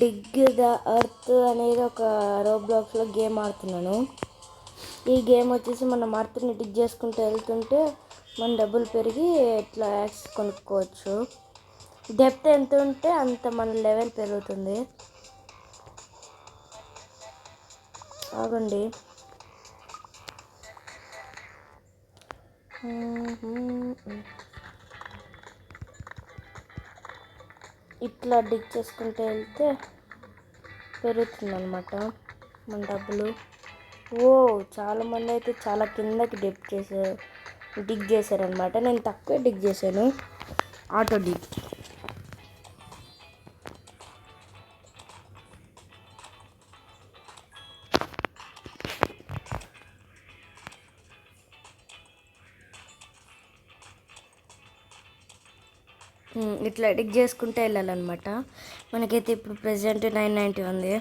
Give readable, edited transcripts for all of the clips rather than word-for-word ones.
Dig the earth అనేది ఒక రోబ్లాక్స్లో game ఆడుతున్నాను. ఈ గేమ్ వచ్చేసి మనం అర్త్ని డిగ్ చేసుకుంటూ వెళ్తుంటే మన డబ్బులు పెరిగి ఇట్లా యాక్స్ కొనుక్కోవచ్చు. డెప్త్ ఎంత ఉంటే అంత మన లెవెల్ పెరుగుతుంది. ఆగండి, ఇట్లా డిగ్ చేసుకుంటూ వెళ్తే పెరుగుతుంది అన్నమాట మన డబ్బులు. చాలామంది అయితే చాలా కిందకి డిగ్ చేశారనమాట. నేను తక్కువే డిగ్ చేశాను, ఆటో డిగ్. ఇట్లా డిగ్ చేసుకుంటే వెళ్ళాలన్నమాట. మనకైతే ఇప్పుడు ప్రెజెంట్ 990 ఉంది.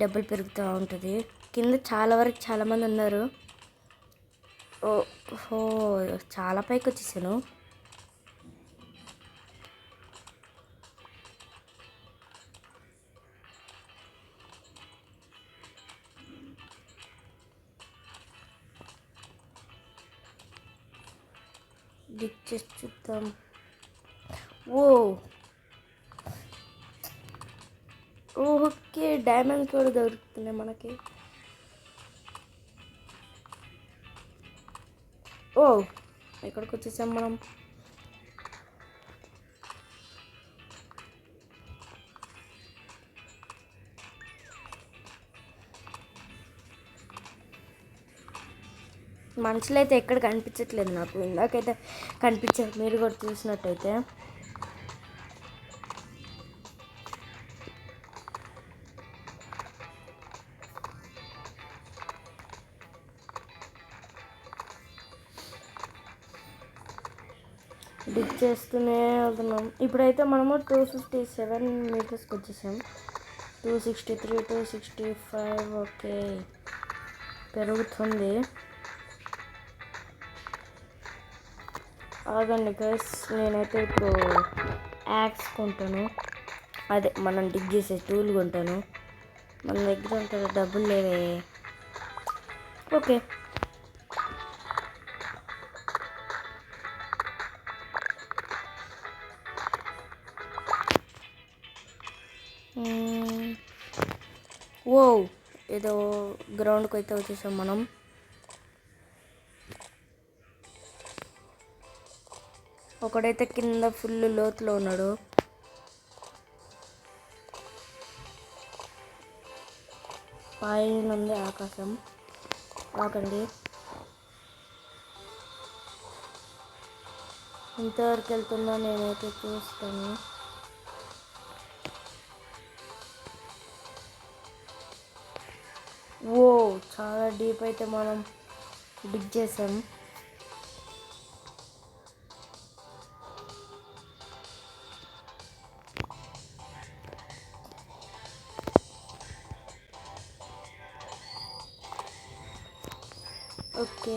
డబ్బులు పెరుగుతూ ఉంటుంది. కింద చాలామంది ఉన్నారు. ఓహో, చాలా పైకి వచ్చేసాను. డిగ్ చేసి చూద్దాం. ఓకే, డైమండ్స్ కూడా దొరుకుతున్నాయి మనకి. ఎక్కడికి వచ్చేసాం మనం? మనుషులు అయితే ఎక్కడ కనిపించట్లేదు నాకు. ఇందాకైతే కనిపించారు, మీరు కూడా చూసినట్టయితే. డిగ్ చేస్తూనే వెళ్తున్నాం. ఇప్పుడైతే మనము 257 మీటర్స్కి వచ్చేసాం. 263, 265. ఓకే, పెరుగుతుంది. ఆగండి గైస్, నేనైతే ఇప్పుడు యాక్స్ కొంటాను. అదే మనం డిగ్ చేసే టూల్ కొంటాను. మన దగ్గర ఉంటుంది, డబ్బులు లేవే. ఓకే, ఏదో గ్రౌండ్కి అయితే వచ్చేసాం మనం. ఒకడైతే కింద ఫుల్ లోతులో ఉన్నాడు. పైన ఉంది ఆకాశం. ఆకండి, ఇంతవరకు వెళ్తుందో నేనైతే చూస్తాను. చాలా డీప్ అయితే మనం డిగ్ చేసాం. ఓకే,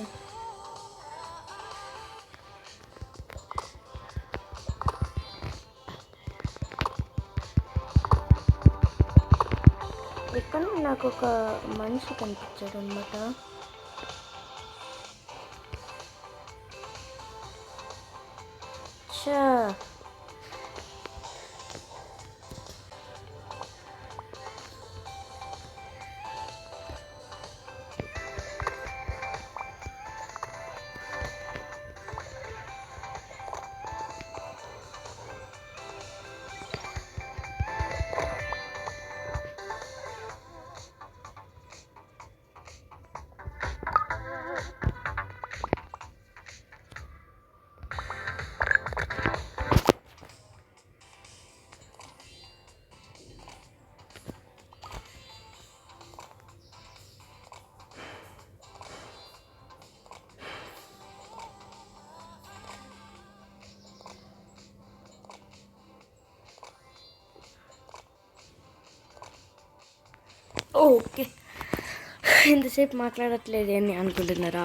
ఇక్కడ నాకు ఒక మనిషి కనిపించాడు అనమాట. ఓకే, ఇంతసేపు మాట్లాడట్లేదు అని అనుకుంటున్నారా?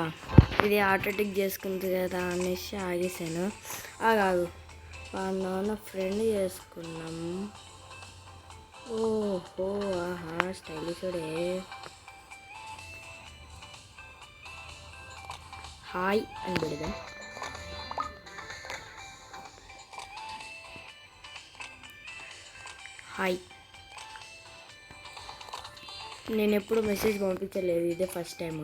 ఇది ఆటో డిగ్ చేసుకుంది కదా అనేసి ఆగేసాను. ఆగాగు, నాన్న ఫ్రెండ్ చేసుకున్నాం. స్టైలిష్ చూడే. హాయ్ అని పెడదాం. హాయ్. నేను ఎప్పుడు మెసేజ్ పంపించలేదు, ఇదే ఫస్ట్ టైం.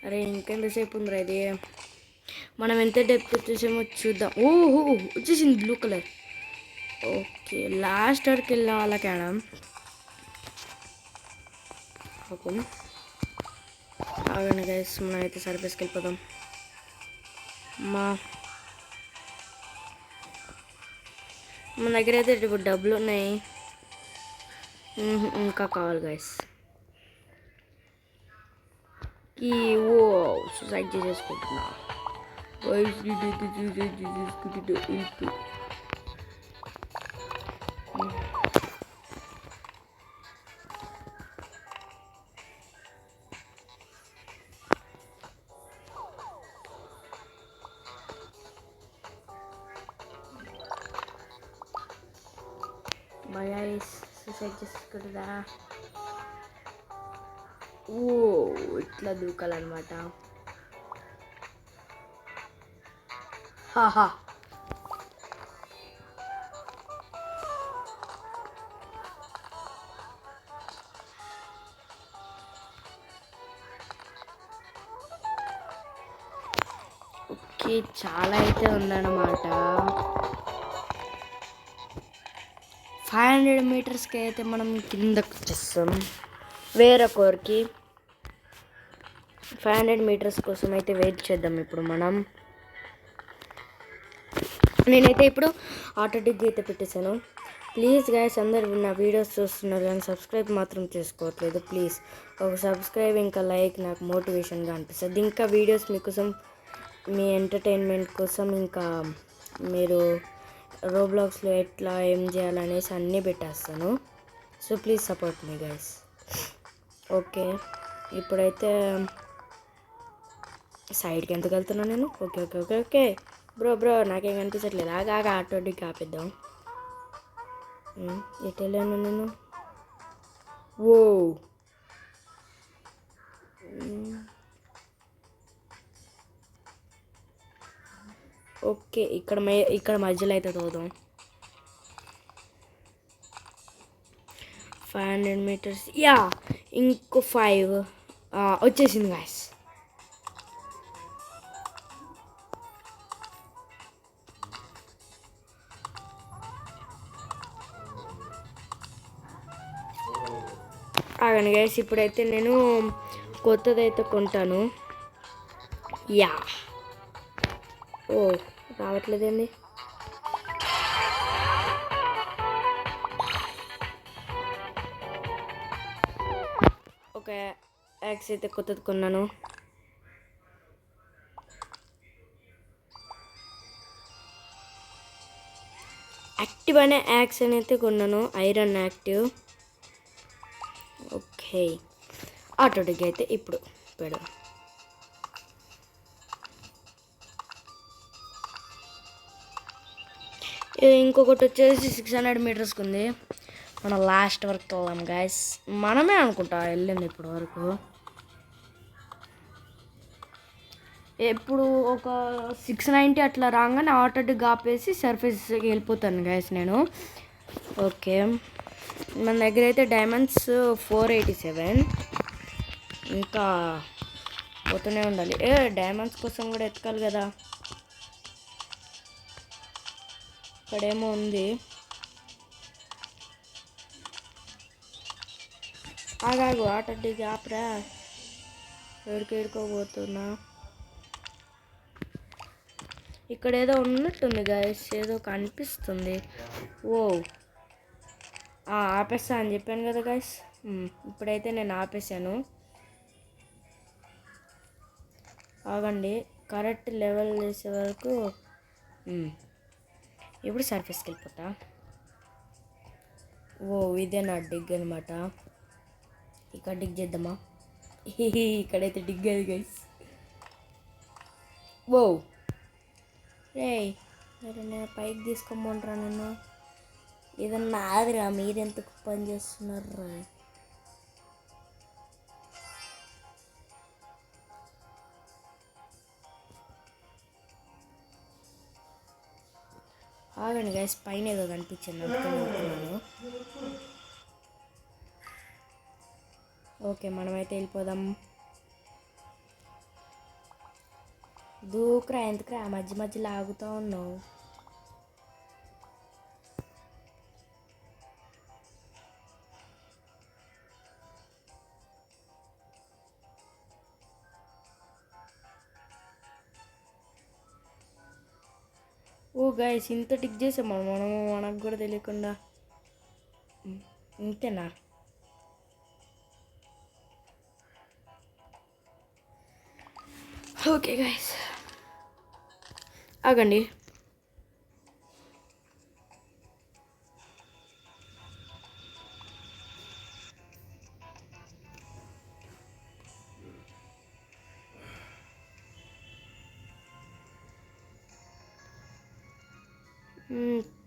అరే ఇంకెంతసేపు ఉందిరా ఇది. మనం ఎంత డెప్త్ వచ్చేసామో చూద్దాం. ఓహో వచ్చేసింది బ్లూ కలర్. ఓకే లాస్ట్ వరకు వెళ్ళాం అలా కాడా. ఓకే ఆగండి గైస్, మనం అయితే సర్ఫేస్కి వెళ్ళిపోదాం. మన దగ్గర అయితే ఇప్పుడు డబ్బులు ఉన్నాయి. ఇంకా కావాలి గైస్. ఓ సూసైడ్ చేసేసుకుంటున్నా. బాయ్ సూసైడ్ చేసుకుంటుందా. ఓ ఇట్లా దూకాలన్నమాట. హాహా ఓకే చాలా అయితే ఉందన్నమాట. 500 మీటర్స్కి అయితే మనం కిందకు వచ్చేస్తాం. వేరే కోరికి 500 మీటర్స్ కోసం అయితే వెయిట్ చేద్దాం. ఇప్పుడు నేనైతే ఇప్పుడు ఆటో డిగ్ అయితే పెట్టేశాను. ప్లీజ్ గైస్ అందరు నా వీడియోస్ చూస్తున్నారు కానీ సబ్స్క్రైబ్ మాత్రం చేసుకోవట్లేదు. ప్లీజ్ ఒక సబ్స్క్రైబ్ ఇంకా లైక్ నాకు మోటివేషన్గా అనిపిస్తుంది. ఇంకా వీడియోస్ మీకోసం, మీ ఎంటర్టైన్మెంట్ కోసం, ఇంకా మీరు రోబ్లాక్స్లో ఎట్లా ఏం చేయాలనేసి అన్నీ పెట్టేస్తాను. So please support me guys. Okay ఇప్పుడైతే సైడ్కి ఎందుకు వెళ్తున్నాను నేను. Okay okay okay okay bro నాకేం కనిపించట్లేదు. ఆగా ఆటోటికి ఆపేద్దాం. ఎటు వెళ్ళాను నేను. ఓ ఓకే ఇక్కడ మధ్యలో అయితే తోదాం. 500 మీటర్స్ యా ఇంకో 5 వచ్చేసింది గాయస్. ఆగండి గైస్, ఇప్పుడైతే నేను కొత్తదైతే కొంటాను. యా ఓ రావట్లేదండి. ఒక యాక్స్ అయితే కొత్తది కొన్నాను. యాక్టివ్ అనే యాక్స్ అని అయితే కొన్నాను. Iron active. ఓకే ఆటోటిక్ అయితే ఇప్పుడు పెడదాం. ఇంకొకటి వచ్చేసి 600 మీటర్స్కి ఉంది. మనం లాస్ట్ వరకు వెళ్దాం గాయస్. మనమే అనుకుంటా వెళ్ళింది ఇప్పటి వరకు. ఎప్పుడు ఒక 690 అట్లా రాగానే ఆటోటిక్ ఆపేసి సర్ఫేస్కి వెళ్ళిపోతాను గాయస్ నేను. ఓకే మన దగ్గర అయితే డైమండ్స్ 487 ఇంకా పోతూనే ఉండాలి. డైమండ్స్ కోసం కూడా ఎత్తుకాలి కదా. ఇక్కడేమో ఉంది. ఆగాగు ఆటోటిక్ ఆపరా. ఏడుకోబోతున్నా. ఇక్కడ ఏదో ఉన్నట్టుంది గాయస్, ఏదో కనిపిస్తుంది. ఓ ఆపేస్తా అని చెప్పాను కదా గాయస్. ఇప్పుడైతే నేను ఆపేసాను. ఆగండి కరెక్ట్ లెవెల్ చేసే వరకు. ఇప్పుడు సర్ఫేస్కి వెళ్ళిపోతా. ఓ ఇదే నా డిగ్ అనమాట. ఇక్కడ డిగ్ చేద్దామా. ఇక్కడైతే డిగ్ అది గైస్. ఓ రే నేను పైకి తీసుకోమంటారా నన్ను. ఏదన్నా ఆదిరా, మీరెందుకు పని చేస్తున్నారు? ఆగండి గైస్, పైన ఏదో కనిపించింది అందుకని వెళ్తున్నాను. ఓకే, మనమైతే వెళ్ళిపోదాం. దూకురా, ఎందుకురా మధ్య మధ్యలో ఆగుతూ ఉన్నావు? ఓ గైస్, ఇంత టిక్ చేసాం మనకు కూడా తెలియకుండా. ఇంతేనా? ఓకే గైస్, ఆగండి.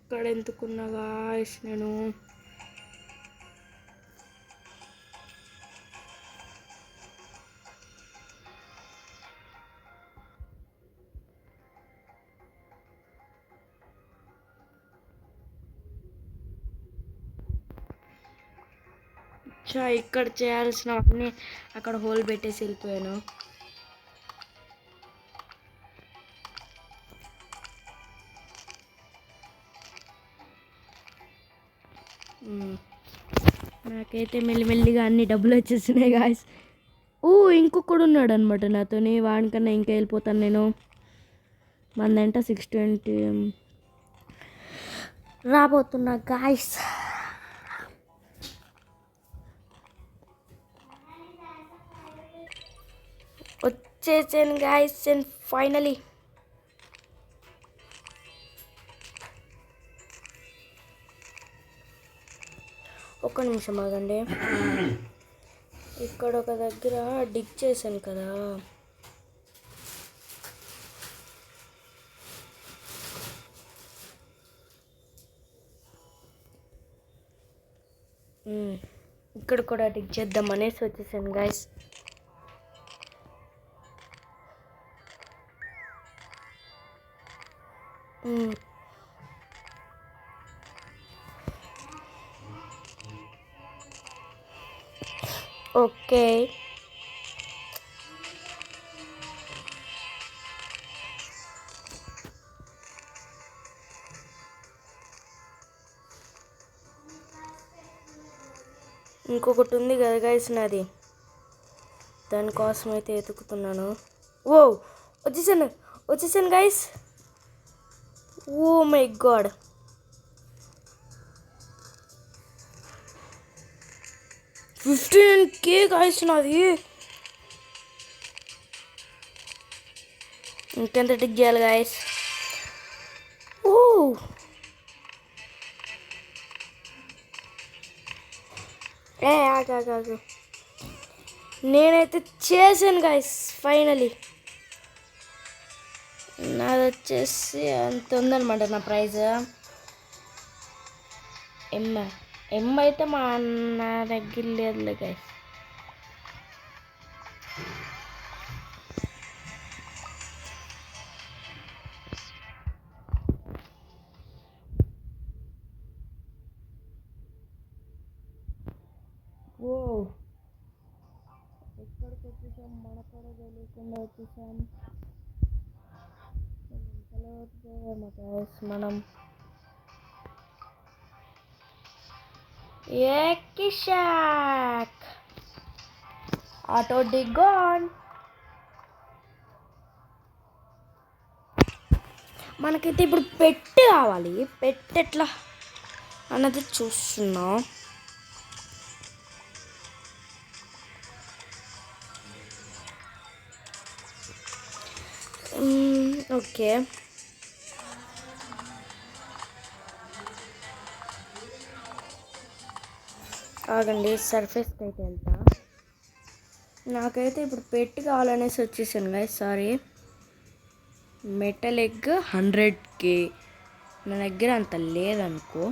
ఇక్కడ ఎందుకున్నా గాయస్ నేను? ఇక్కడ చేయాల్సినవన్నీ అక్కడ హోల్ పెట్టేసి వెళ్ళిపోయాను. నాకైతే మెల్లిమెల్లిగా అన్ని డబ్బులు వచ్చేసినాయి గాయస్. ఇంకొకడు ఉన్నాడు అనమాట నాతోని. వాడికన్నా ఇంకా వెళ్ళిపోతాను నేను. మందంట 620 రాబోతున్నా గాయస్. వచ్చేసాను గాయస్, అండ్ ఫైనలీ ఒక్క నిమిషం ఆగండి. ఇక్కడ ఒక దగ్గర డిగ్ చేశాను కదా, ఇక్కడ కూడా డిగ్ చేద్దాం అనేసి వచ్చేసాను గాయస్. ఓకే, ఇంకొకటి ఉంది కదా గైస్ నాది, దానికోసం అయితే ఎతుకుతున్నాను. వచ్చేసాను guys. Oh my god, $15K guys నాది. ఇంకెంత టిక్ చేయాలి గైస్? ఆగు. నేనైతే చేశాను గైస్ ఫైనలీ. నాది వచ్చేసి అంత ఉందన్నమాట నా ప్రైజ్. ఎమ్ అయితే మా అన్న దగ్గర లేదులే గైస్. ఎక్కడికి వచ్చేసాం? మన కూడా తెలియకుండా వచ్చేసాం. మనం షాక్ ఆటో డిగోన్. మనకైతే ఇప్పుడు పెట్టి కావాలి. పెట్టి ఎట్లా అన్నది చూస్తున్నాం. ఓకే, ఆగండి, సర్ఫేస్కి అయితే వెళ్తా. నాకైతే ఇప్పుడు పెట్టి కావాలనేసి వచ్చేసాను guys. Sorry, metal egg 100K నా దగ్గర అంత లేదనుకో.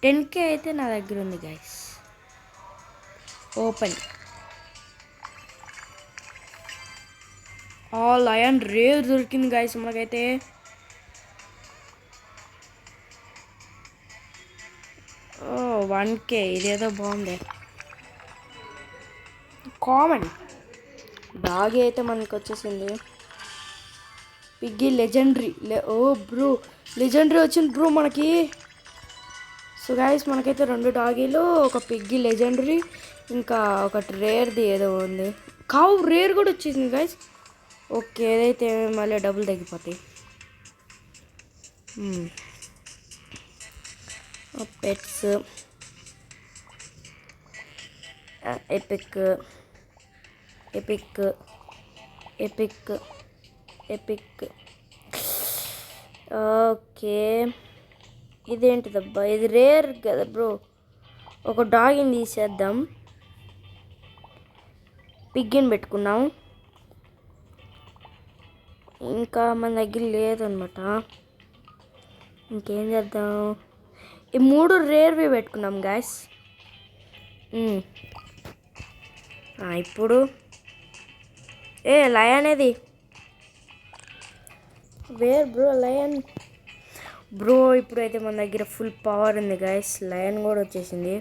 10K అయితే నా దగ్గర ఉంది గైస్. ఓపెన్ లయన్ రేర్ దొరికింది గైస్ మనకైతే. ఓ 1K, ఇదేదో బాగుంది. కామన్ డాగి అయితే మనకు వచ్చేసింది. పిగ్గి లెజెండరీ ఓ బ్రో, లెజెండరీ వచ్చింది బ్రో మనకి. సో గైస్ మనకైతే 2 డాగీలు, ఒక పిగ్గి లెజెండరీ, ఇంకా ఒకటి రేర్ది ఏదో ఉంది. కావు రేర్ కూడా వచ్చేసింది గైస్. ఓకే, ఏదైతే మళ్ళీ డబ్బులు తగ్గిపోతాయి. Pets epic epic epic epic. Okay, ఇదేంటిదబ్బా, ఇది రేర్ కదా బ్రో. ఒక డాగిని తీసేద్దాం. పిగ్గిని పెట్టుకున్నాం. ఇంకా మన దగ్గర లేదనమాట. ఇంకేం చేద్దాం, ఈ 3 రేర్వి పెట్టుకున్నాం గాయస్. ఇప్పుడు లయన్ ఏది, వేర్ బ్రో లయన్ బ్రో. ఇప్పుడైతే మన దగ్గర ఫుల్ పవర్ ఉంది గాయస్. లయన్ కూడా వచ్చేసింది.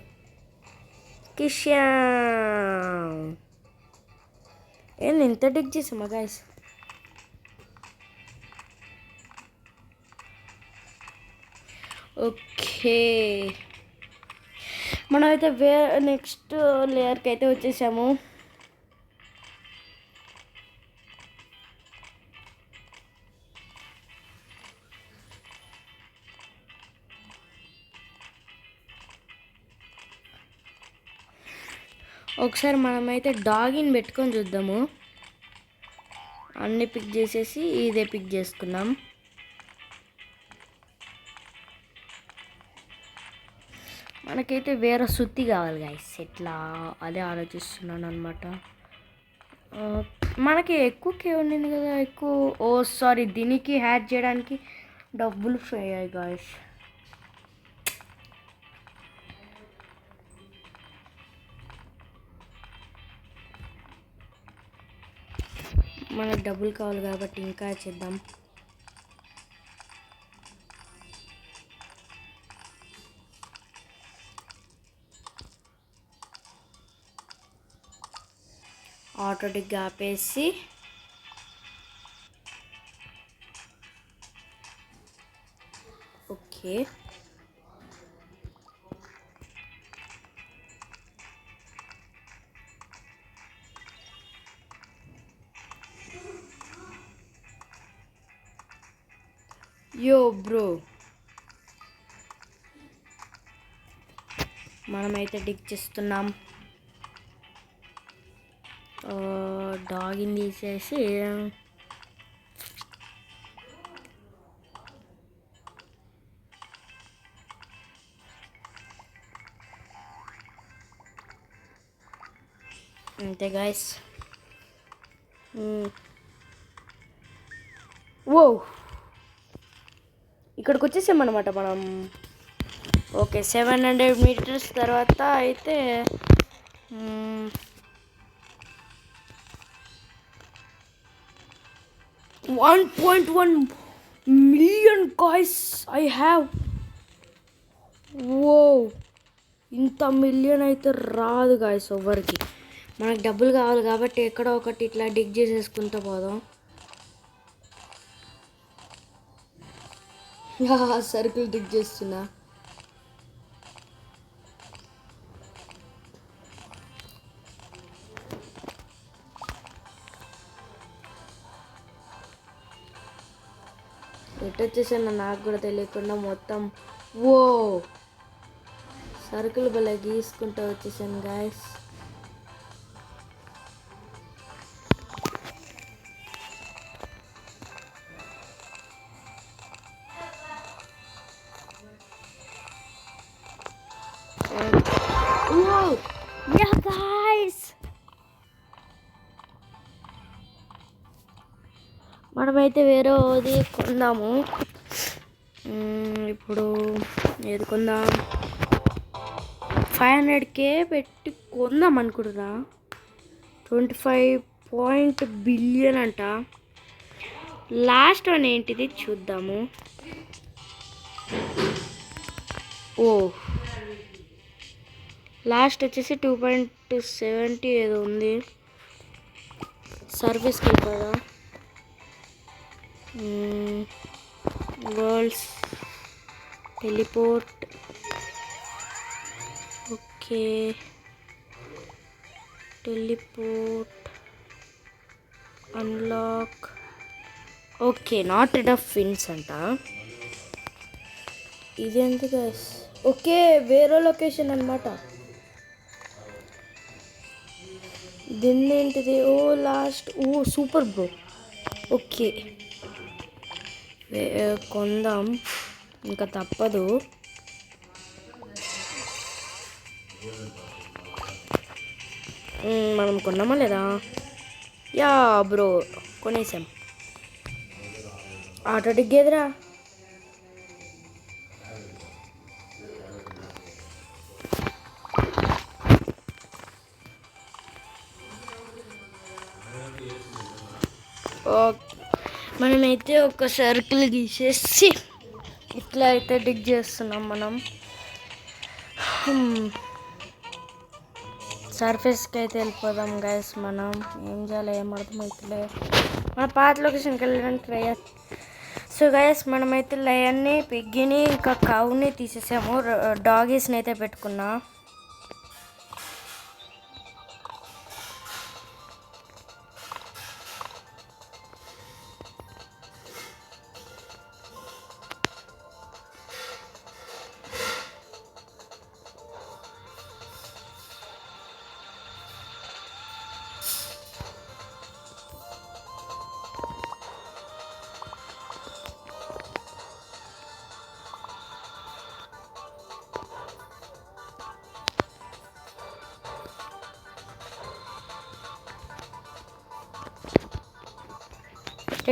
కిషాన్ ఏంది ఇంత డిగ్ చేసామా గాయస్. ఓకే, మనమైతే నెక్స్ట్ లేయర్కి అయితే వచ్చేసాము. ఒకసారి మనమైతే డాగిని పెట్టుకొని చూద్దాము. అన్నీ పిక్ చేసేసి ఇదే పిక్ చేసుకున్నాం. మనకైతే వేరే సుత్తి కావాలి గైస్. ఎట్లా అదే ఆలోచిస్తున్నాను అనమాట. మనకి ఎక్కువకే ఉండింది కదా, సారీ, దీనికి హ్యాక్ చేయడానికి డబ్బులు ఫ్రీ అయ్యాయి గాయస్. మనకు డబ్బులు కావాలి కాబట్టి ఇంకా చేద్దాం. ఆటోమేటిక్గా ఆపేసి ఓకే, యో బ్రో మనమైతే డిగ్ చేస్తున్నాం. డాగిని తీసేసి అంతే గాయస్. ఓ ఇక్కడికి వచ్చేసామన్నమాట మనం. ఓకే, 700 మీటర్స్ తర్వాత అయితే 1.1 million గాయ్స్ ఐ హ్యావ్. ఓ ఇంత మిలియన్ అయితే రాదు గాయ్స్ ఎవరికి. మనకు డబ్బులు కావాలి కాబట్టి ఎక్కడో ఒకటి ఇట్లా డిగ్ చేసేసుకుంటూ పోదాం. సర్కిల్ డిగ్ చేస్తున్నా. ఎటు వచ్చేసాను నాకు కూడా తెలియకుండా మొత్తం. ఓ సర్కిల్ భలే గీసుకుంటూ వచ్చేసాను గాయస్. మనమైతే వేరేది కొందాము. ఇప్పుడు ఏది కొందాం, 500K పెట్టి కొందాం అనుకుంటున్నా. 25 బిలియన్ అంట. లాస్ట్ వన్ ఏంటిది చూద్దాము. ఓ లాస్ట్ వచ్చేసి 2.70 ఏదో ఉంది. సర్వీస్కి వెళ్ళిపోదా. Worlds teleport. Okay teleport unlock. Okay not enough fins అంట. ఇదేంటి గైస్? ఓకే వేరే లొకేషన్ అనమాట. దీన్ని ఏంటిది? Oh last. Oh super bro. Okay కొందాం, ఇంకా తప్పదు. మనం కొన్నామా లేదా? యా బ్రో కొనేసాం. ఆటో దిగ్గేదిరా. మనమైతే ఒక సర్కిల్ గీసేసి ఇట్లా అయితే డిగ్ చేస్తున్నాం మనం. సర్ఫేస్కి అయితే వెళ్ళిపోదాం గైస్. మనం ఏం చేయాలి ఏం అర్థమవుతులే. మన పాత లొకేషన్కి వెళ్ళడానికి ట్రై. సో గైస్ మనమైతే లయన్ని, పిగ్గిని, ఇంకా కౌని తీసేసాము. డాగీస్ని అయితే పెట్టుకున్నా.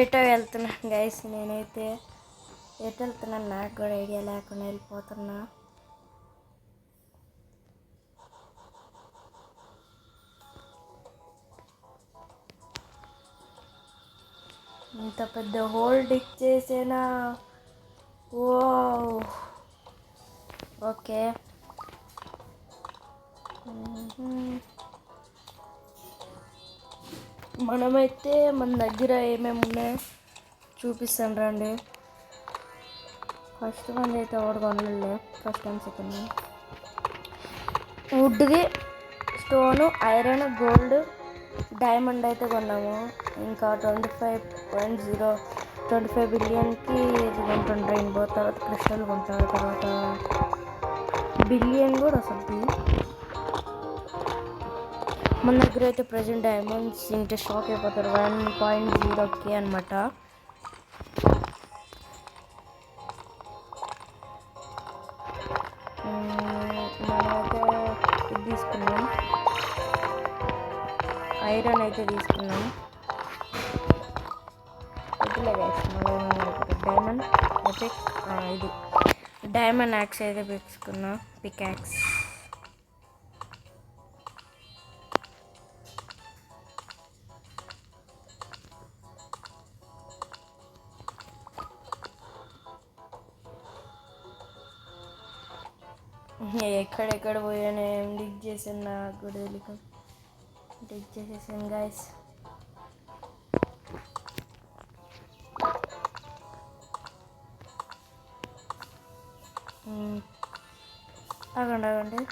ఎటో వెళ్తున్నాను గైస్. నేనైతే ఎటు వెళ్తున్నాను నాకు కూడా ఐడియా లేకుండా వెళ్ళిపోతున్నా. ఇంత పెద్ద హోల్ డిక్ చేసేనా? ఓ ఓకే మనమైతే మన దగ్గర ఏమేమి ఉన్నాయో చూపిస్తాను రండి. ఫస్ట్ మంది అయితే ఎవరు కొనలే. ఫస్ట్ అండ్ సెకండ్ వుడ్ది, స్టోను, ఐరన్, గోల్డ్, డైమండ్ అయితే కొన్నాము. ఇంకా 25 బిలియన్కి ఇది కొంటాను రెయిన్బో. తర్వాత క్రిస్టల్ కొంటారు. తర్వాత బిలియన్ కూడా వస్తుంది. మన దగ్గర అయితే ప్రజెంట్ డైమండ్స్ ఇంటే షాక్ అయిపోతారు. 1.0K అనమాట. మనమైతే ఇది తీసుకున్నాం. ఐరన్ అయితే తీసుకున్నాం. Diamond epic. ఇది డైమండ్ యాక్స్ అయితే పెట్టుకున్నా. Pickaxe. ఎక్కడెక్కడ పోయాను ఏం డిగ్ చేసాను నాకు కూడా తెలియదు. డిగ్ చేసేసాను గైస్. ఆగండి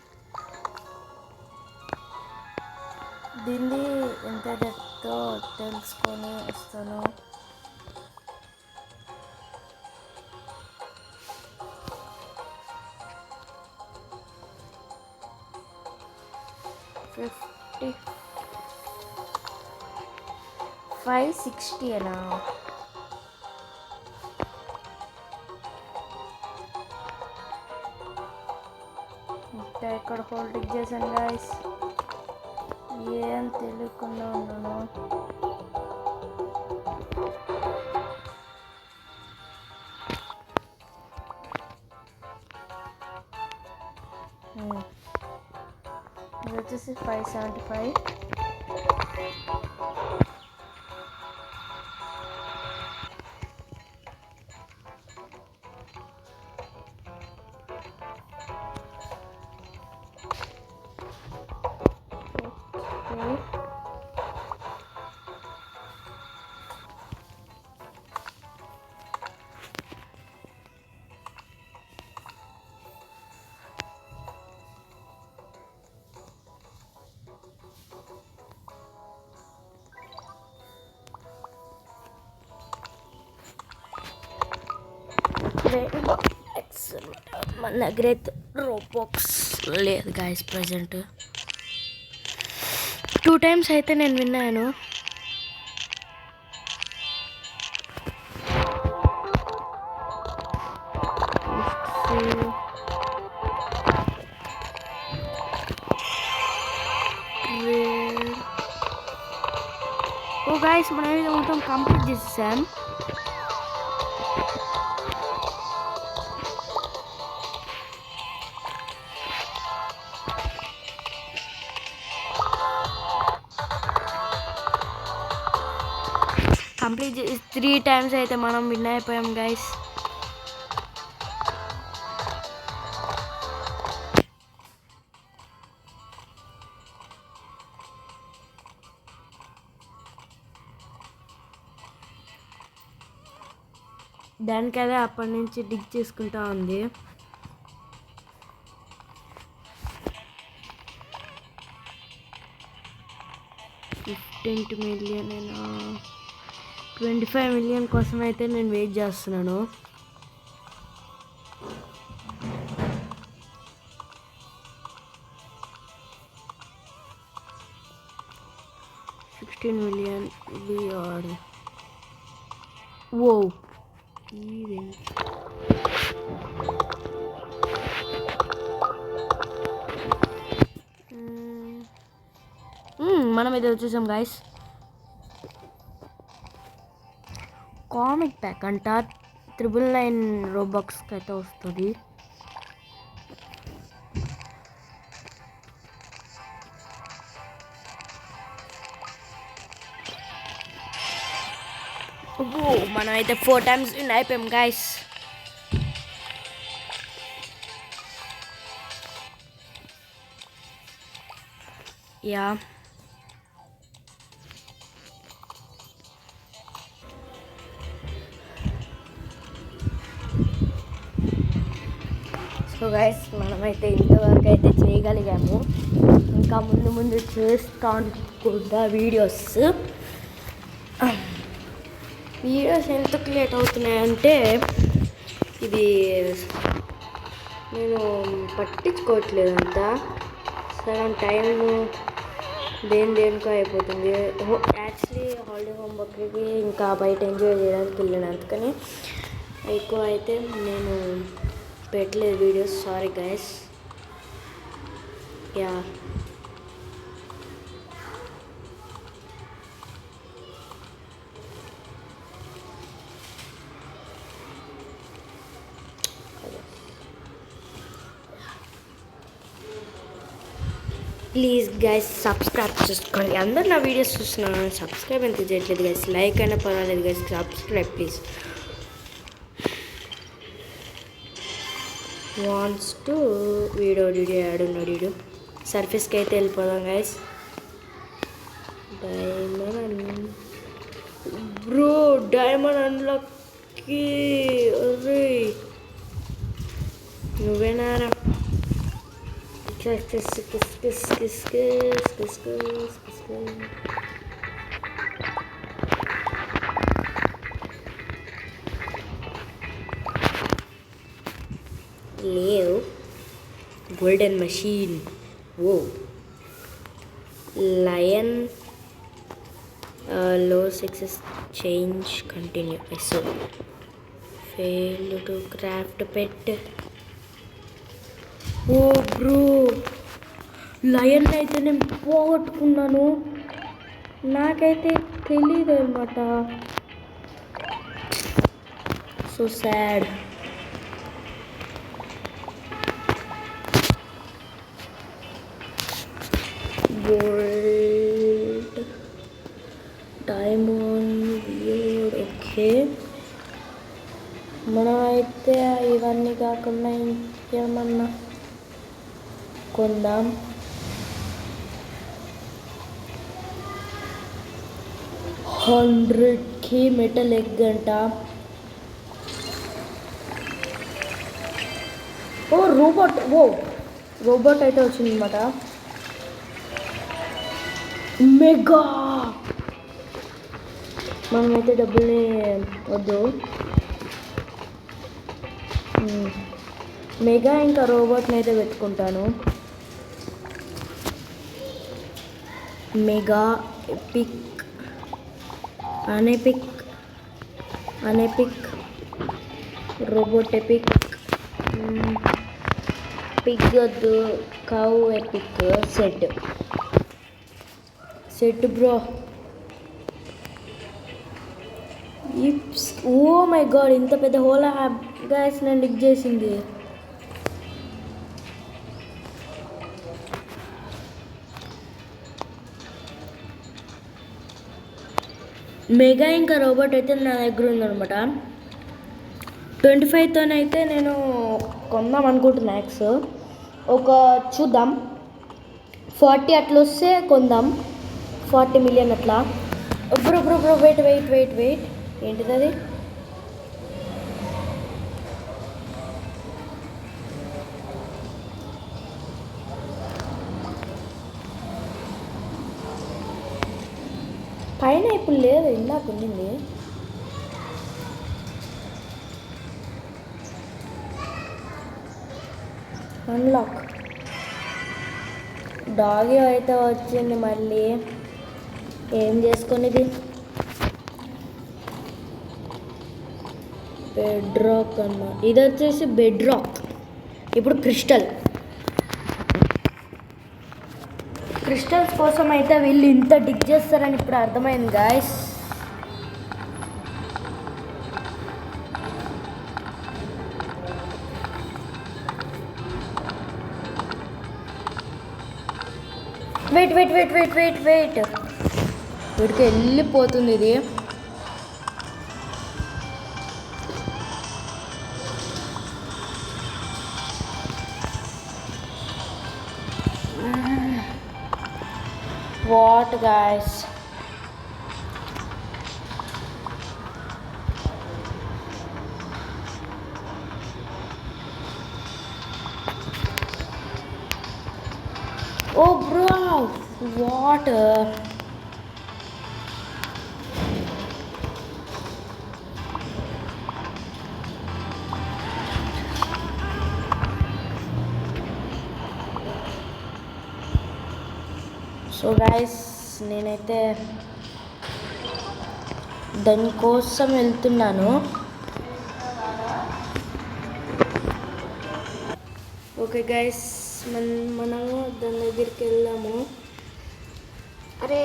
దీన్ని ఎంత డెప్తో తెలుసుకొని వస్తాను. $560 అనా? ఇంకా ఇక్కడ హోల్డింగ్ చేశాను గైస్. ఏం తెలియకుండా ఉన్నాను. ఇది వచ్చేసి 575. మన దగ్గర అయితే రోబాక్స్ లేదు గైస్ ప్రజెంట్. 2 times అయితే నేను విన్నాను. ఓ గైస్ మనం ఇది మొత్తం కంప్లీట్ చేసేసాం. కంప్లీట్ 3 times అయితే మనం విన్ అయిపోయాం గైస్. దానికదే అప్పటి నుంచి డిగ్ చేసుకుంటా ఉంది. $15 million 25 million కోసం అయితే నేను వెయిట్ చేస్తున్నాను. $16 million ఓ మనం ఇది వచ్చేసాం గైస్. కామిక్ ప్యాక్ అంట 999 రోబాక్స్కి అయితే వస్తుంది. మనం అయితే 4 times విన్ అయిపోయాం గైస్. యా సో గైస్ మనమైతే ఇంతవరకు అయితే చేయగలిగాము. ఇంకా ముందు ముందు చేస్తాను కూడా వీడియోస్ ఎందుకు లేట్ అవుతున్నాయంటే ఇది నేను పట్టించుకోవట్లేదు అంతా. సగం టైము దేనికో అయిపోతుంది. యాక్చువల్లీ హాలిడే హోంవర్క్కి ఇంకా బయట ఎంజాయ్ చేయడానికి వెళ్ళాను, అందుకని ఎక్కువ అయితే నేను పెట్టలేదు videos. Sorry guys. Yeah please guys subscribe చేసుకోండి. అందరు నా వీడియోస్ చూస్తున్నాను, సబ్స్క్రైబ్ ఎంత చేయట్లేదు గైస్. లైక్ అయినా పర్వాలేదు guys, subscribe please. Wants to video ad ఉన్నాడు. సర్ఫేస్కి అయితే వెళ్ళిపోదాం గైస్. డైమండ్ బ్రో, డైమండ్ అన్లాక్కి. అరే నువ్వేనారా? లేవు. Golden machine. ఓ లయన్ లో success change continue. So fail to craft pet. Oh bro, lion అయితే నేను పోగొట్టుకున్నాను. నాకైతే తెలీదు అనమాట. So sad. లేకుండా ఇంకేమన్నా కొందాం. 100కి మెటల్ ఎగ్ అంట. రోబోట్ అయితే వచ్చిందన్నమాట. మెగా మనమైతే డబ్బుల్ని వద్దు. మెగా ఇంకా రోబోట్ని అయితే పెట్టుకుంటాను. Mega epic an epic robot epic pig వద్దు. Cow epic set bro. Oh my god, ఇంత పెద్ద హోల్ గ్యాస్ నన్ను లిక్ చేసింది. మెగా ఇంకా రోబోట్ అయితే నా దగ్గర ఉందనమాట. 25తోనైతే నేను కొందాం అనుకుంటున్నా. యాక్స్ ఒక చూద్దాం, 40 అట్లా వస్తే కొందాం. 40 మిలియన్ అట్లా. బ్రో వెయిట్ ఏంటిది అది? పైన ఇప్పుడు లేదు, ఇందాక ఉండింది. అన్లాక్ డాగి అయితే వచ్చింది. మళ్ళీ ఏం చేసుకునేది? బెడ్ రాక్ అన్న, ఇది వచ్చేసి బెడ్ రాక్. ఇప్పుడు క్రిస్టల్స్ కోసం అయితే వీళ్ళు ఇంత డిగ్ చేస్తారని ఇప్పుడు అర్థమైంది గాయస్. వెయిట్ వీడికి వెళ్ళిపోతుంది ఇది. What guys, oh bro what. So guys, నేనైతే దానికోసం వెళ్తున్నాను. ఓకే గైస్, మనము దాని దగ్గరికి వెళ్దాము. అరే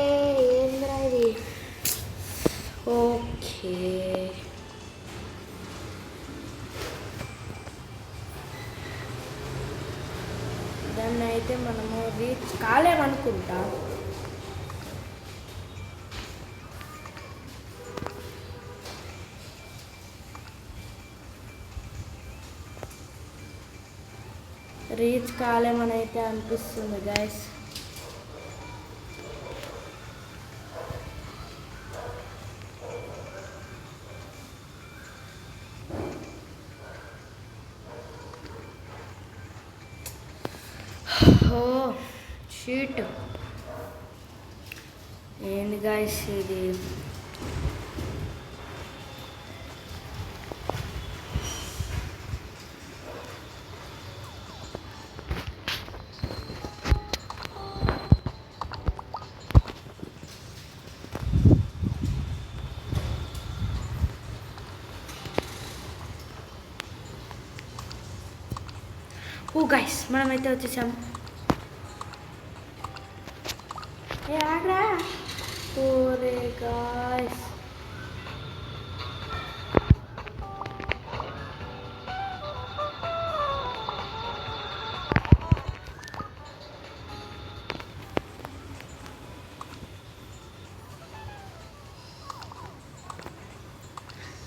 ఏంద్రా ఇది? ఓకే, దాన్ని అయితే మనము రీచ్ కాలేమనుకుంటా. రీచ్ కాలేమని అయితే అనిపిస్తుంది గైస్. ఓ షీట్, ఏంది గైస్ ఇది? ఓ గైస్, మనమైతే వచ్చేసాం. ఓరే గాయ్స్,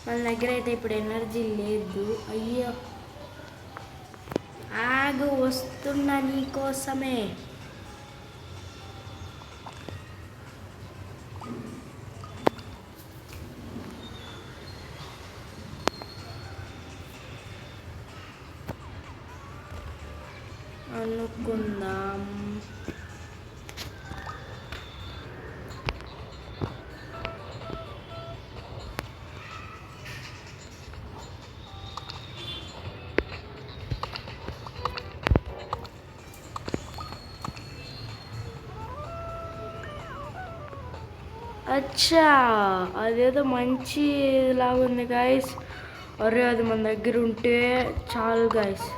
మన దగ్గర అయితే ఇప్పుడు ఎనర్జీ లేదు. అయ్యో, ఆగు వస్తున్నా నీకోసమే. అనుకుందాం. అచ్చా, అదేదో మంచి లాగా ఉంది గాయస్. అరే అది మన దగ్గర ఉంటే చాలు గాయస్.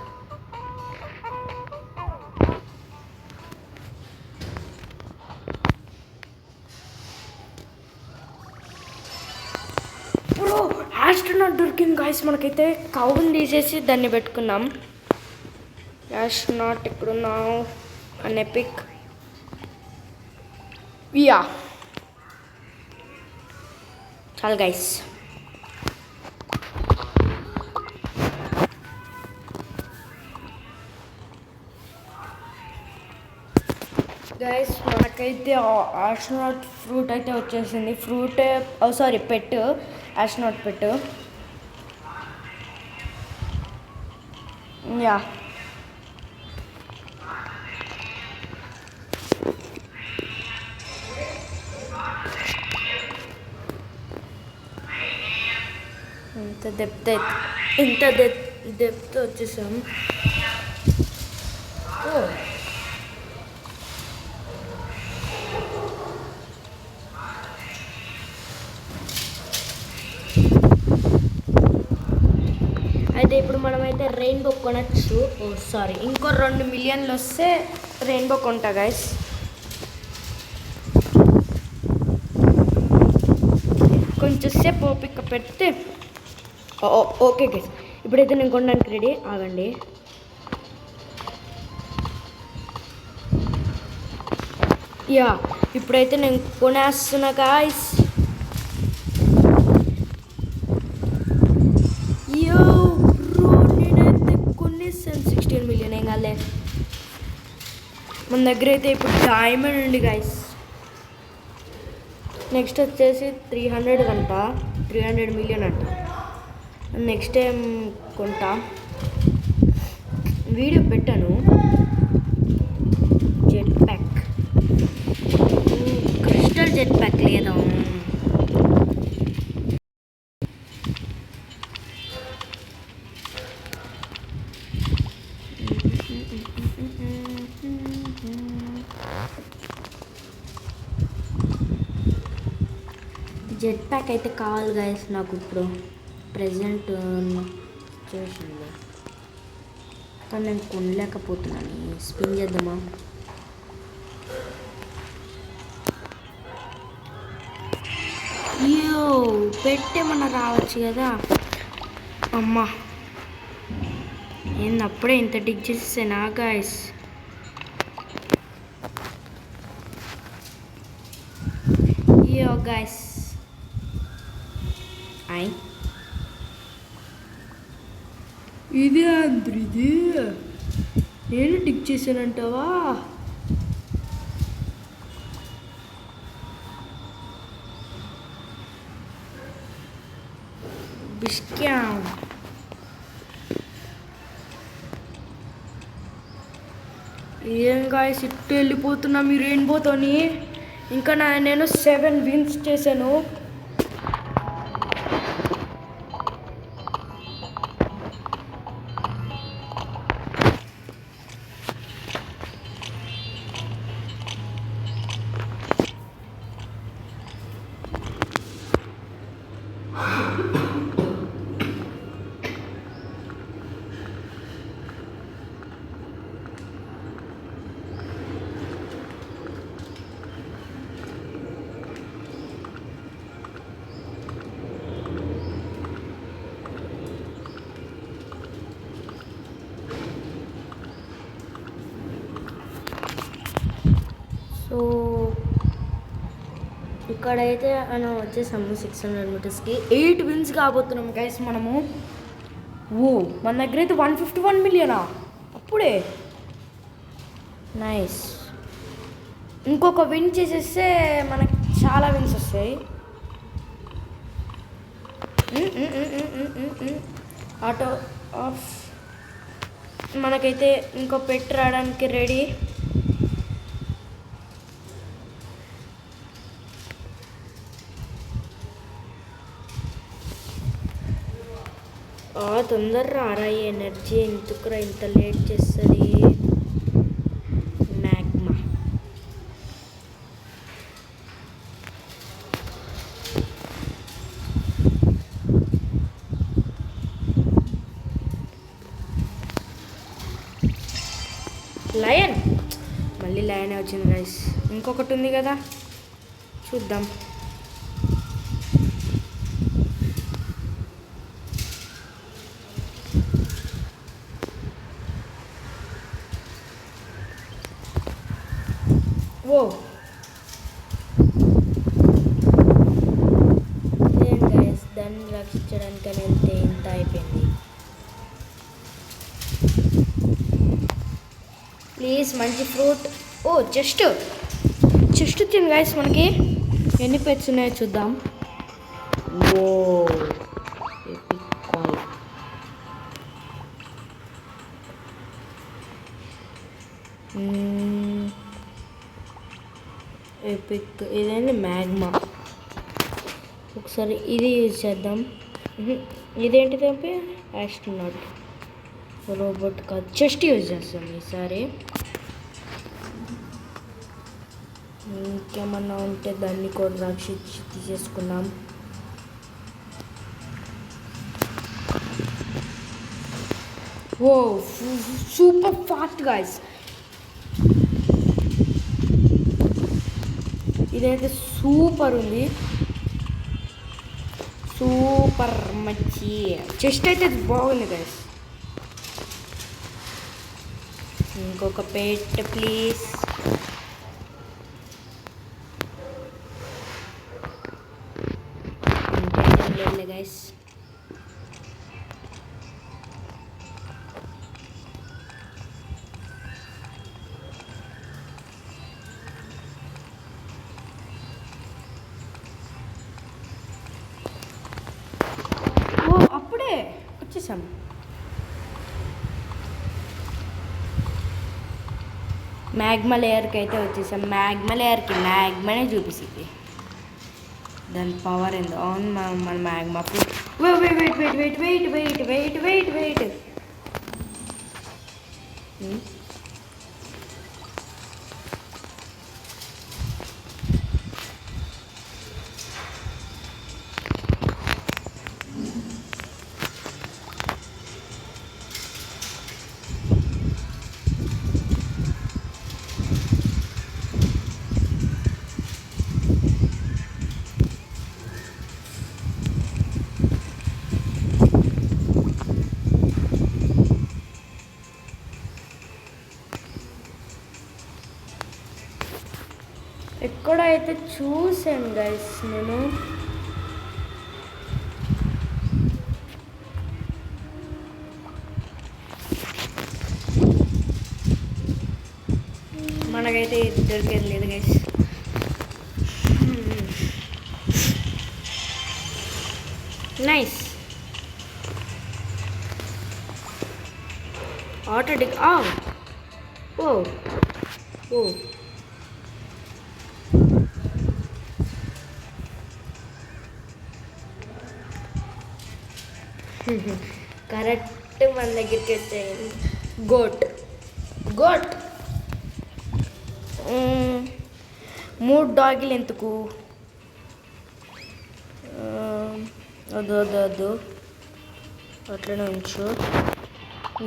ఇప్పుడు ఆస్ట్రోనాట్ దొరికింది గాయస్. మనకైతే కౌని తీసేసి దాన్ని పెట్టుకున్నాం. ఆస్ట్రోనాట్ ఇక్కడున్నావు అన్ ఎపిక్. యా చాలు గైస్. గైస్ మనకైతే ఆస్ట్రోనాట్ ఫ్రూట్ అయితే వచ్చేసింది. Fruit sorry pet, astronaut pet. Yeah ఇంత డెప్త్ వచ్చేసాం. అయితే ఇప్పుడు మనమైతే రెయిన్బో కొనచ్చు. సారీ, ఇంకో 2 మిలియన్లు వస్తే రెయిన్బో కొంటా గైస్. కొంచెం సేపు ఓపిక పెడితే ఓకే గైస్. ఇప్పుడైతే నేను కొనడానికి రెడీ. ఆగండి. యా ఇప్పుడైతే నేను కొనేస్తున్నా గాయస్. నేనైతే కొనేస్తాను. 16 మిలియన్ ఏం కాలే. మన దగ్గర అయితే ఇప్పుడు డైమండ్ ఉంది గాయస్. నెక్స్ట్ వచ్చేసి 300 అంట, 300 మిలియన్ అంట. నెక్స్ట్ టైం కొంటా. వీడియో పెట్టాను. Jet pack, crystal jet pack లేదా? జెట్ ప్యాక్ అయితే కావాలి గాయస్ నాకు ఇప్పుడు ప్రెజెంట్ సిచ్యువేషన్లో. కానీ నేను కొనలేకపోతున్నాను. స్పిన్ చేద్దామా? అయ్యో పెట్టేమన్నా రావచ్చు కదా. అమ్మా ఏంది అప్పుడే ఇంత డిగ్ చేసేసానా గాయస్. అయ్యో గాయస్ ఇదే అందరు ఇది నేను టిక్ చేశానంటావా? బిస్క్యా ఏం గాయస్ ఇట్టు వెళ్ళిపోతున్నా మీరు రెయిన్బోతోని. ఇంకా నేను 7 విన్స్ చేశాను. సో ఇక్కడైతే మనం వచ్చేసాము 600 మీటర్స్కి. 8 విన్స్ కాబోతున్నాం గైస్ మనము. ఓ మన దగ్గర అయితే 151 మిలియనా? అప్పుడే నైస్. ఇంకొక విన్ చేసేస్తే మనకి చాలా విన్స్ వస్తాయి. Auto of. మనకైతే ఇంకో పెట్ రావడానికి రెడీ. తొందరగా రారా, ఎనర్జీ ఎందుకురా ఇంత లేట్ చేస్తుంది. మ్యాగ్మా లయన్, మళ్ళీ లయన్ వచ్చింది గైస్. ఇంకొకటి ఉంది కదా, చూద్దాం. ఓ ఇదేం గైస్, దాన్ని రక్షించడానికి అని వెళ్తే ఇంత అయిపోయింది. ప్లీజ్ మంచి ఫ్రూట్. ఓ చెస్ట్ వచ్చింది గైస్. మనకి ఎన్ని పెట్స్ ఉన్నాయో చూద్దాం. ఓ ఎపిక్. ఇదేంటి మ్యాగ్మా. ఒకసారి ఇది యూజ్ చేద్దాం. ఇదేంటి తప్పి ఆస్ట్రోనాట్ రోబోట్ కాదు, చెస్ట్ యూజ్ చేస్తాం ఈసారి. ఇంకేమన్నా ఉంటే దాన్ని కూడా రక్షించి తీసేసుకున్నాం. ఓ సూపర్ ఫాస్ట్ గైస్. ఇదైతే సూపర్ ఉంది, సూపర్ మంచి. చెస్ట్ అయితే బాగుంది గైస్. ఇంకొక పెట్ ప్లీజ్. లేదు గైస్. అప్పుడే వచ్చేసాం. మ్యాగ్మా లేయర్కి అయితే వచ్చేసాం. మ్యాగ్మా లేయర్కి మ్యాగ్మానే చూపిస్తుంది దాని పవర్ ఏందో. అవును, మన మ్యాగ్మా ఫ్రూట్. వెయిట్. ఎక్కడైతే చూసాను గైస్ నేను. మనకైతే దొరికేది లేదు గైస్. నైస్. ఆటోటిక్. ఓ కరెక్ట్ మన దగ్గరికి వచ్చాయి. గోట్ 3 డాగిలు ఎందుకు? వద్దు అట్లనే ఉంచు.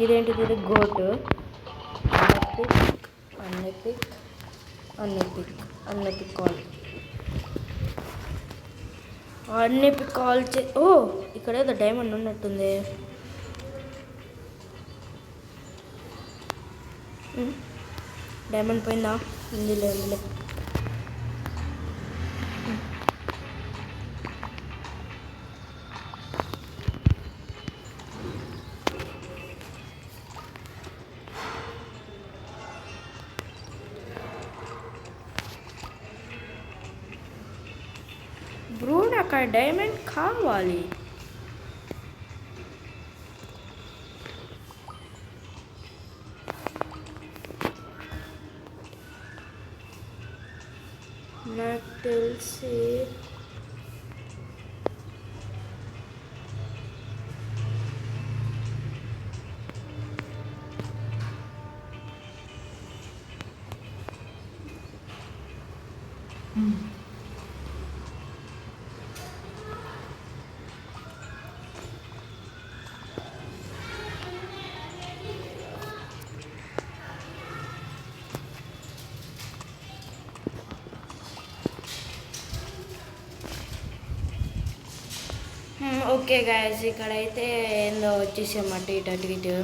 ఇదేంటిది? ఇది గోట్. అన్ఎపిక్ కాల్ ఓ ఇక్కడ ఏదో డైమండ్ ఉన్నట్టుంది. డైమండ్ పోయిందా? ఇందులో నాకు ఆ డైమండ్ కావాలి. నాకు తెలిసి ఓకే గాయస్, ఇక్కడైతే ఏందో వచ్చేసామాట ఇటు.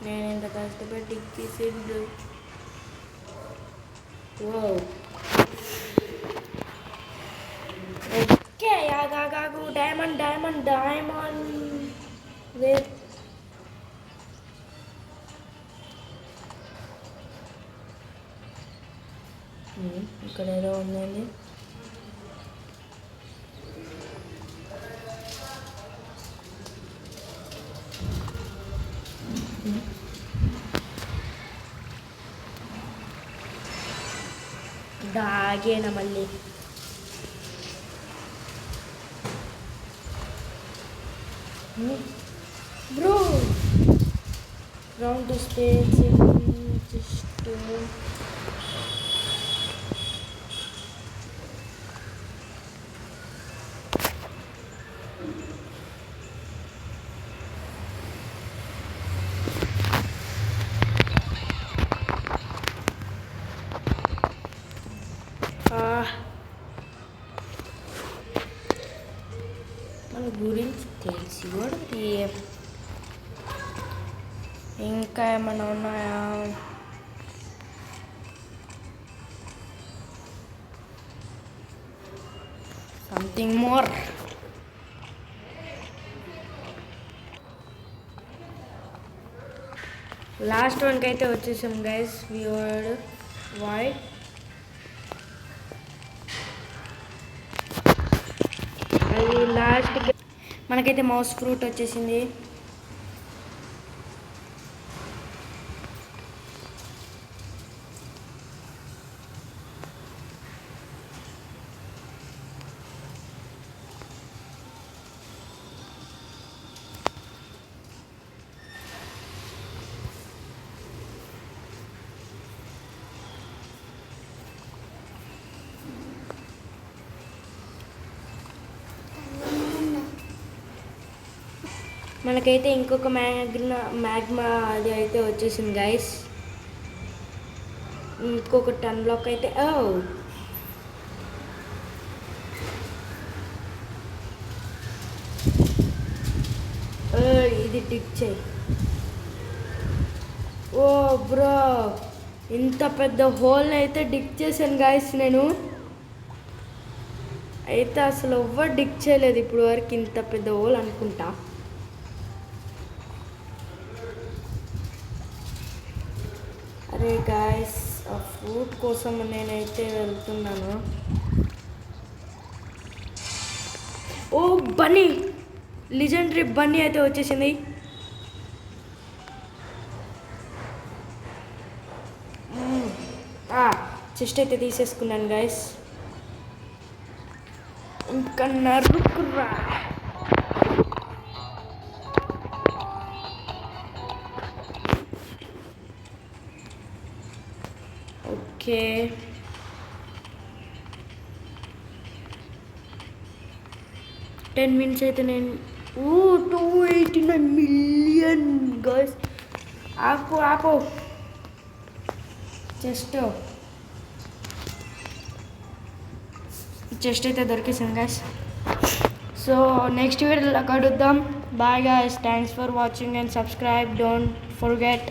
నేను ఇంత కష్టపడి తీసిండు. ఓకే ఆగాగు. డైమండ్ ఇక్కడ ఏదో ఉందండి. దాగేనా మళ్ళీ. బ్రో రౌండ్ స్టేజ్ జస్ట్ మన గురించి తెలిసి కూడా ఇంకా ఏమైనా ఉన్నాయా? Something more. లాస్ట్ వన్కి అయితే వచ్చేసాం గైస్. వ్యూవర్డ్ వైట్ అది లాస్ట్. మనకైతే మౌస్ ఫ్రూట్ వచ్చేసింది. మనకైతే ఇంకొక మ్యాగ్మా అది అయితే వచ్చేసింది గైస్. ఇంకొక 10 బ్లాక్ అయితే ఇది డిక్ చేయి. ఓ బ్రో, ఇంత పెద్ద హోల్ అయితే డిక్ చేశాను గైస్. నేను అయితే అసలు ఎవ్వరు డిక్ చేయలేదు ఇప్పుడు వరకు ఇంత పెద్ద హోల్ అనుకుంటా. అరే గాయస్, ఆ ఫ్రూట్ కోసం నేనైతే వెళ్తున్నాను. ఓ బన్నీ, లెజెండరీ బన్నీ అయితే వచ్చేసింది. చెస్ట్ అయితే తీసేసుకున్నాను గాయస్. ఇంకా నరుకురా. ఓకే, $10 అయితే నేను 289 million గైస్. ఆపు చెస్ట్ అయితే దొరికేసాను గైస్. సో నెక్స్ట్ వీడియోలో కలుద్దాం. Bye guys, thanks for watching and subscribe. Don't forget.